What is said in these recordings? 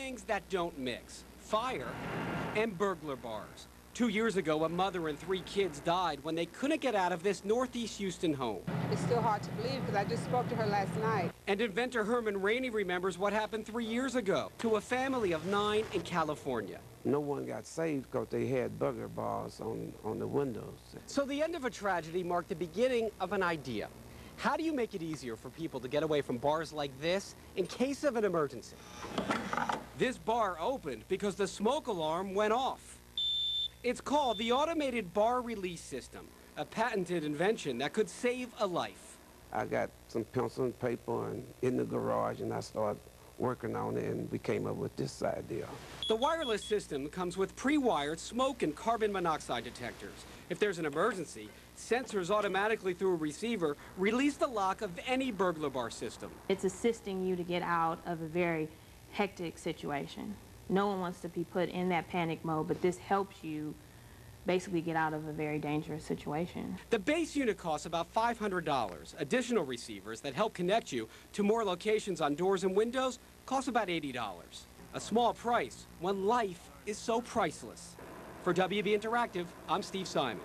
things that don't mix: fire and burglar bars. 2 years ago, a mother and 3 kids died when they couldn't get out of this Northeast Houston home. It's still hard to believe because I just spoke to her last night. And inventor Herman Rainey remembers what happened 3 years ago to a family of 9 in California. No one got saved because they had burglar bars on the windows. So the end of a tragedy marked the beginning of an idea. How do you make it easier for people to get away from bars like this in case of an emergency? This bar opened because the smoke alarm went off. It's called the Automated Bar Release System, a patented invention that could save a life. I got some pencil and paper in the garage, and I started working on it, and we came up with this idea. The wireless system comes with pre-wired smoke and carbon monoxide detectors. If there's an emergency, sensors automatically through a receiver release the lock of any burglar bar system. It's assisting you to get out of a very hectic situation. No one wants to be put in that panic mode, but this helps you basically get out of a very dangerous situation. The base unit costs about $500. Additional receivers that help connect you to more locations on doors and windows cost about $80. A small price when life is so priceless. For WB Interactive, I'm Steve Simon.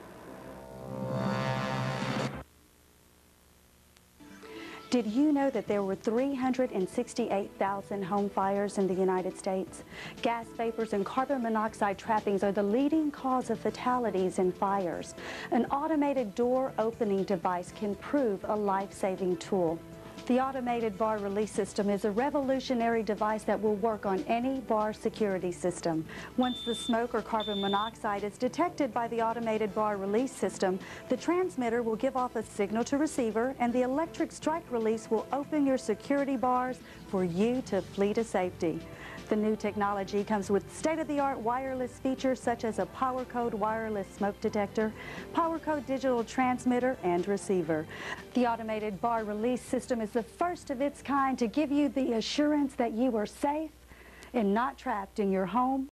Did you know that there were 368,000 home fires in the United States? Gas vapors and carbon monoxide trappings are the leading cause of fatalities in fires. An automated door opening device can prove a life-saving tool. The Automated Bar Release System is a revolutionary device that will work on any bar security system. Once the smoke or carbon monoxide is detected by the Automated Bar Release System, the transmitter will give off a signal to receiver, and the electric strike release will open your security bars for you to flee to safety. The new technology comes with state-of-the-art wireless features such as a PowerCode wireless smoke detector, PowerCode digital transmitter, and receiver. The Automated Bar Release System is the first of its kind to give you the assurance that you are safe and not trapped in your home